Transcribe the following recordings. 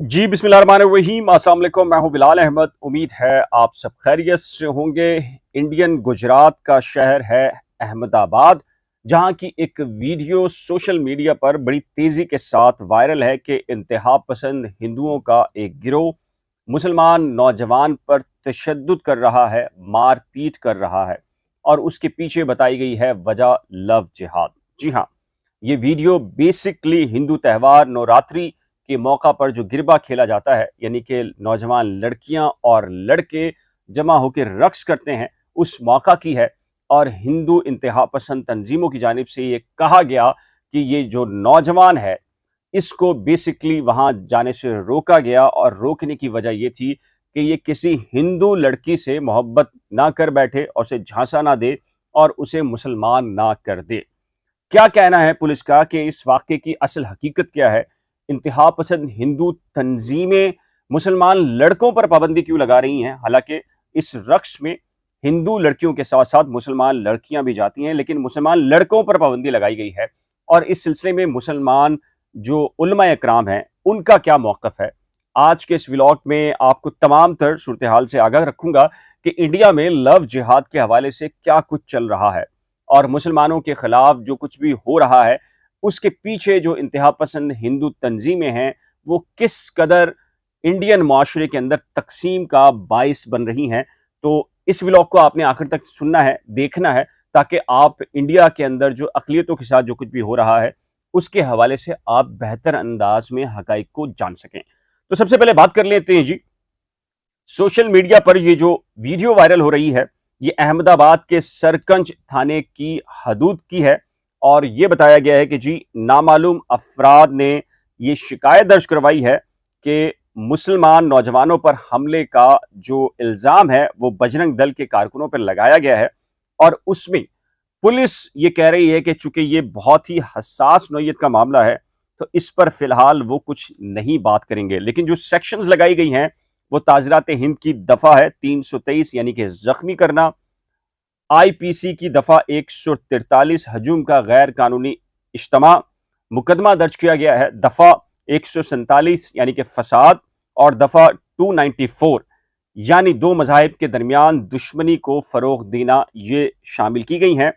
जी बिस्मिल्लाहिर्रहमानिर्रहीम। अस्सलाम वालेकुम। मैं हूं बिलाल अहमद। उम्मीद है आप सब खैरियत से होंगे। इंडियन गुजरात का शहर है अहमदाबाद, जहां की एक वीडियो सोशल मीडिया पर बड़ी तेज़ी के साथ वायरल है कि इंतहा पसंद हिंदुओं का एक गिरोह मुसलमान नौजवान पर तशद्दुद कर रहा है, मार पीट कर रहा है, और उसके पीछे बताई गई है वजह लव जिहाद। जी हाँ, ये वीडियो बेसिकली हिंदू त्यौहार नवरात्रि के मौका पर जो गिरबा खेला जाता है, यानी कि नौजवान लड़कियां और लड़के जमा होकर रक्स करते हैं, उस मौका की है। और हिंदू इंतहा पसंद तंजीमों की जानिब से ये कहा गया कि ये जो नौजवान है, इसको बेसिकली वहां जाने से रोका गया, और रोकने की वजह यह थी कि ये किसी हिंदू लड़की से मोहब्बत ना कर बैठे और उसे झांसा ना दे और उसे मुसलमान ना कर दे। क्या कहना है पुलिस का कि इस वाक़े की असल हकीकत क्या है? इंतहा पसंद हिंदू तंजीमें मुसलमान लड़कों पर पाबंदी क्यों लगा रही हैं? हालांकि इस रक्स में हिंदू लड़कियों के साथ साथ मुसलमान लड़कियां भी जाती हैं, लेकिन मुसलमान लड़कों पर पाबंदी लगाई गई है। और इस सिलसिले में मुसलमान जो उलमा इकराम हैं, उनका क्या मौक़िफ़ है? आज के इस व्लॉग में आपको तमाम तर सूरत हाल से आगाह रखूंगा कि इंडिया में लव जिहाद के हवाले से क्या कुछ चल रहा है, और मुसलमानों के खिलाफ जो कुछ भी हो रहा है, उसके पीछे जो इंतहा पसंद हिंदू तंजीमें हैं, वो किस कदर इंडियन माशरे के अंदर तकसीम का बाइस बन रही हैं। तो इस व्लॉग को आपने आखिर तक सुनना है, देखना है, ताकि आप इंडिया के अंदर जो अक़लियतों के साथ जो कुछ भी हो रहा है, उसके हवाले से आप बेहतर अंदाज में हक़ाइक़ को जान सकें। तो सबसे पहले बात कर लेते हैं जी, सोशल मीडिया पर ये जो वीडियो वायरल हो रही है, ये अहमदाबाद के सरकंज थाने की हदूद की है। और ये बताया गया है कि जी नामालूम अफराद ने ये शिकायत दर्ज करवाई है कि मुसलमान नौजवानों पर हमले का जो इल्ज़ाम है वो बजरंग दल के कारकुनों पर लगाया गया है। और उसमें पुलिस ये कह रही है कि चूंकि ये बहुत ही हसास नौइयत का मामला है, तो इस पर फिलहाल वो कुछ नहीं बात करेंगे। लेकिन जो सेक्शंस लगाई गई हैं वो ताज़रात हिंद की दफ़ा है 323, यानी कि ज़ख्मी करना, आईपीसी की दफ़ा 143 हजूम का गैर कानूनी इज्तिमा, मुकदमा दर्ज किया गया है दफ़ा 147 यानी कि फसाद, और दफ़ा 294 यानी दो मज़ाहिब के दरमियान दुश्मनी को फ़रोग़ देना, ये शामिल की गई हैं।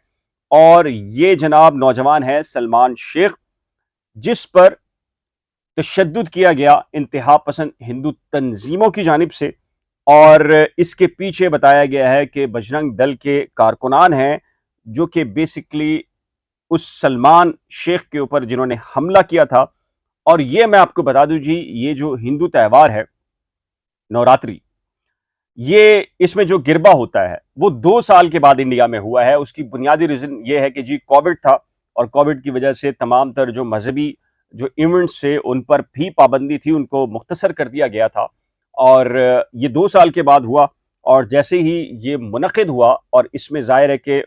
और ये जनाब नौजवान है सलमान शेख, जिस पर तशद्दुद किया गया इंतहा पसंद हिंदू तंजीमों की जानिब से। और इसके पीछे बताया गया है कि बजरंग दल के कारकुनान हैं, जो कि बेसिकली उस सलमान शेख के ऊपर जिन्होंने हमला किया था। और ये मैं आपको बता दूं जी, ये जो हिंदू त्यौहार है नवरात्रि, ये इसमें जो गिरबा होता है वो 2 साल के बाद इंडिया में हुआ है। उसकी बुनियादी रीज़न ये है कि जी कोविड था, और कोविड की वजह से तमाम तर जो मजहबी जो इवेंट्स थे उन पर भी पाबंदी थी, उनको मुख्तसर कर दिया गया था। और ये 2 साल के बाद हुआ, और जैसे ही ये मुनक़िद हुआ, और इसमें ज़ाहिर है कि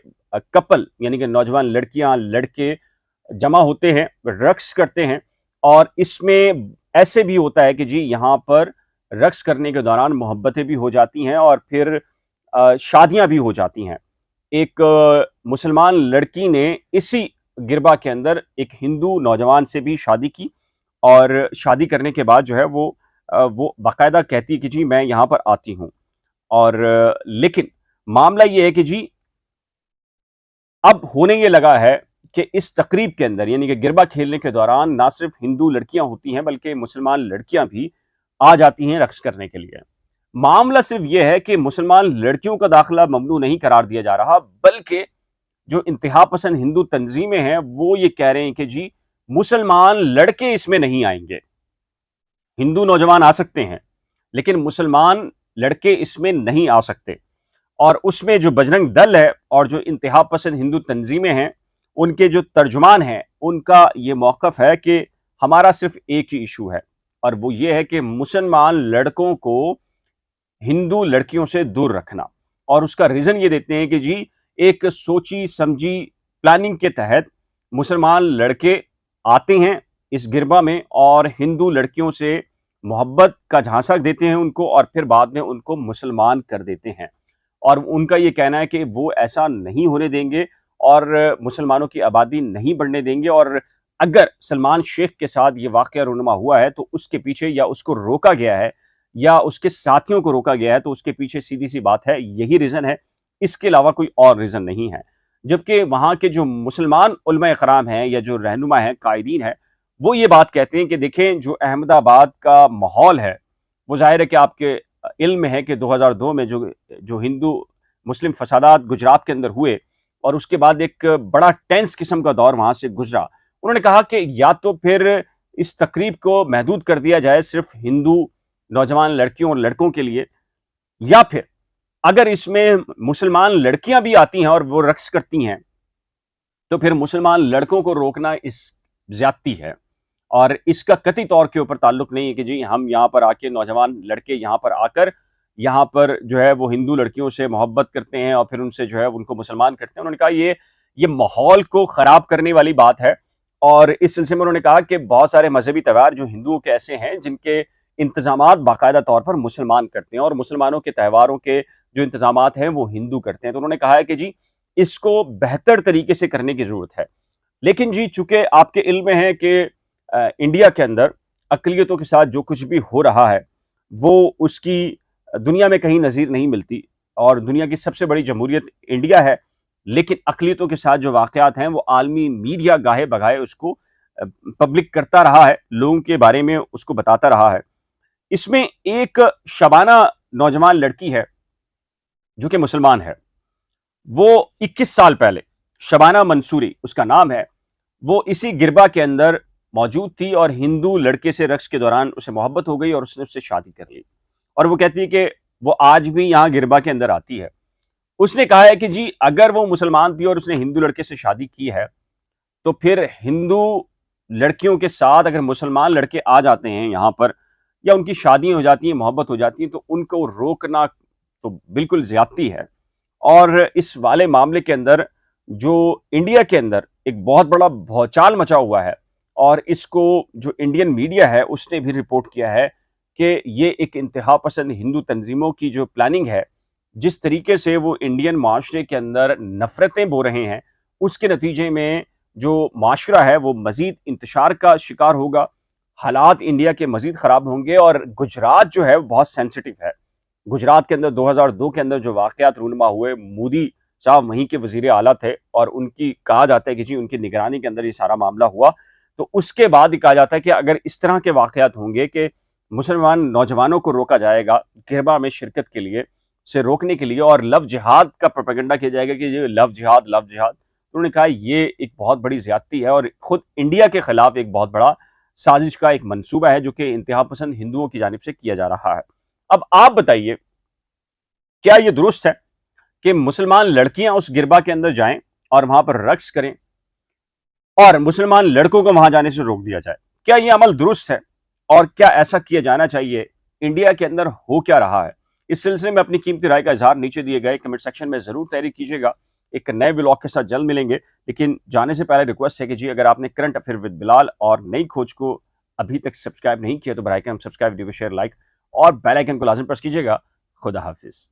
कपल यानी कि नौजवान लड़कियां लड़के जमा होते हैं, रक्स करते हैं। और इसमें ऐसे भी होता है कि जी यहाँ पर रक्स करने के दौरान मोहब्बतें भी हो जाती हैं, और फिर शादियां भी हो जाती हैं। एक मुसलमान लड़की ने इसी गिरबा के अंदर एक हिंदू नौजवान से भी शादी की, और शादी करने के बाद जो है वो बाकायदा कहती है कि जी मैं यहाँ पर आती हूँ। और लेकिन मामला ये है कि जी अब होने ये लगा है कि इस तकरीब के अंदर यानी कि गिरबा खेलने के दौरान ना सिर्फ हिंदू लड़कियां होती हैं, बल्कि मुसलमान लड़कियां भी आ जाती हैं रक्स करने के लिए। मामला सिर्फ यह है कि मुसलमान लड़कियों का दाखिला ममनू नहीं करार दिया जा रहा, बल्कि जो इंतहा पसंद हिंदू तंजीमें हैं वो ये कह रहे हैं कि जी मुसलमान लड़के इसमें नहीं आएंगे। हिंदू नौजवान आ सकते हैं, लेकिन मुसलमान लड़के इसमें नहीं आ सकते। और उसमें जो बजरंग दल है और जो इंतहा पसंद हिंदू तंजीमें हैं, उनके जो तर्जुमान हैं, उनका ये मौक़िफ़ है कि हमारा सिर्फ एक ही इशू है, और वो ये है कि मुसलमान लड़कों को हिंदू लड़कियों से दूर रखना। और उसका रीज़न ये देते हैं कि जी एक सोची समझी प्लानिंग के तहत मुसलमान लड़के आते हैं इस गिरबा में, और हिंदू लड़कियों से मोहब्बत का झांसा देते हैं उनको, और फिर बाद में उनको मुसलमान कर देते हैं। और उनका ये कहना है कि वो ऐसा नहीं होने देंगे, और मुसलमानों की आबादी नहीं बढ़ने देंगे, और اگر سلمان شیخ کے ساتھ یہ واقعہ رونما ہوا ہے تو اس کے پیچھے یا اس کو روکا گیا ہے یا اس کے ساتھیوں کو روکا گیا ہے تو اس کے پیچھے سیدھی سی بات ہے یہی ریزن ہے، اس کے علاوہ کوئی اور ریزن نہیں ہے۔ جبکہ وہاں کے جو مسلمان علماء کرام ہیں یا جو رہنما ہیں، قائدین ہیں، وہ یہ بات کہتے ہیں کہ دیکھیں جو احمد آباد کا ماحول ہے وہ ظاہر ہے کہ آپ کے علم میں ہے کہ 2002 میں جو ہندو مسلم فسادات گجرات کے اندر ہوئے اور اس کے بعد ایک بڑا ٹینس قسم کا دور وہاں سے گزرا، انہوں نے کہا کہ یا تو پھر اس تقریب کو محدود کر دیا جائے صرف ہندو نوجوان لڑکیوں اور لڑکوں کے لیے، یا پھر اگر اس میں مسلمان لڑکیاں بھی آتی ہیں اور وہ رقص کرتی ہیں تو پھر مسلمان لڑکوں کو روکنا اس زیادتی ہے، اور اس کا قطعی طور کے اوپر تعلق نہیں ہے کہ جی ہم یہاں پر آ کے نوجوان لڑکے یہاں پر آ کر یہاں پر جو ہے وہ ہندو لڑکیوں سے محبت کرتے ہیں اور پھر ان سے جو ہے ان کو مسلمان کرتے ہیں۔ انہوں نے کہا یہ ماحول کو خراب کرنے والی بات ہے، اور اس سلسلے میں انہوں نے کہا کہ بہت سارے مذہبی تہوار جو ہندوؤں کے ایسے ہیں جن کے انتظامات باقاعدہ طور پر مسلمان کرتے ہیں اور مسلمانوں کے تہواروں کے جو انتظامات ہیں وہ ہندو کرتے ہیں، تو انہوں نے کہا ہے کہ جی اس کو بہتر طریقے سے کرنے کی ضرورت ہے۔ لیکن جی چونکہ آپ کے علم میں ہے کہ انڈیا کے اندر اقلیتوں کے ساتھ جو کچھ بھی ہو رہا ہے وہ اس کی دنیا میں کہیں نظیر نہیں ملتی، اور دنیا کی سب سے بڑی جمہوریت انڈیا ہے، لیکن اقلیتوں کے ساتھ جو واقعات ہیں وہ عالمی میڈیا گاہے بگاہے اس کو پبلک کرتا رہا ہے، لوگوں کے بارے میں اس کو بتاتا رہا ہے۔ اس میں ایک شبانہ نوجوان لڑکی ہے جو کہ مسلمان ہے، وہ 21 سال پہلے، شبانہ منصوری اس کا نام ہے، وہ اسی گربا کے اندر موجود تھی اور ہندو لڑکے سے رقص کے دوران اسے محبت ہو گئی اور اس نے اس سے شادی کر لی، اور وہ کہتی ہے کہ وہ آج بھی یہاں گربا کے اندر آتی ہے۔ اس نے کہا ہے کہ جی اگر وہ مسلمان تھی اور اس نے ہندو لڑکے سے شادی کی ہے تو پھر ہندو لڑکیوں کے ساتھ اگر مسلمان لڑکے آ جاتے ہیں یہاں پر یا ان کی شادیاں ہو جاتی ہیں، محبت ہو جاتی ہیں، تو ان کو روکنا تو بالکل زیادتی ہے۔ اور اس والے معاملے کے اندر جو انڈیا کے اندر ایک بہت بڑا بھوچال مچا ہوا ہے، اور اس کو جو انڈین میڈیا ہے اس نے بھی رپورٹ کیا ہے کہ یہ ایک انتہا پسند ہندو تنظیموں کی جو پلاننگ ہے، جس طریقے سے وہ انڈین معاشرے کے اندر نفرتیں بو رہے ہیں، اس کے نتیجے میں جو معاشرہ ہے وہ مزید انتشار کا شکار ہوگا، حالات انڈیا کے مزید خراب ہوں گے۔ اور گجرات جو ہے وہ بہت سینسٹیو ہے۔ گجرات کے اندر 2002 کے اندر جو واقعات رونما ہوئے، مودی صاحب وہیں کے وزیر اعلیٰ تھے اور ان کی کہا جاتا ہے کہ جی ان کی نگرانی کے اندر یہ سارا معاملہ ہوا، تو اس کے بعد یہ کہا جاتا ہے کہ اگر اس طرح کے واقعات ہوں گے کہ مسلمان نوجوانوں کو روکا جائے گا گربا میں شرکت کے لیے سے روکنے کے لیے، اور لو جہاد کا پروپیگنڈا کیا جائے گا کہ یہ لو جہاد لو جہاد، تو انہوں نے کہا یہ ایک بہت بڑی زیادتی ہے اور خود انڈیا کے خلاف ایک بہت بڑا سازش کا ایک منصوبہ ہے جو کہ انتہا پسند ہندوؤں کی جانب سے کیا جا رہا ہے۔ اب آپ بتائیے کیا یہ درست ہے کہ مسلمان لڑکیاں اس گربا کے اندر جائیں اور وہاں پر رقص کریں اور مسلمان لڑکوں کو وہاں جانے سے روک دیا جائے؟ کیا یہ عمل درست ہے اور کیا ایسا کیا جانا چاہیے؟ انڈیا کے اندر ہو کیا رہا ہے؟ اس سلسلے میں اپنی قیمتی رائے کا اظہار نیچے دیے گئے کمنٹ سیکشن میں ضرور تحریر کیجیے گا۔ ایک نئے ولاگ کے ساتھ جلد ملیں گے، لیکن جانے سے پہلے ریکویسٹ ہے کہ جی اگر آپ نے کرنٹ افیئر ود بلال اور نئی کھوج کو ابھی تک سبسکرائب نہیں کیا تو براہ کرم سبسکرائب، ویڈیو کو شیئر، لائک اور بیل آئیکن کو لازم پریس کیجیے گا۔ خدا حافظ۔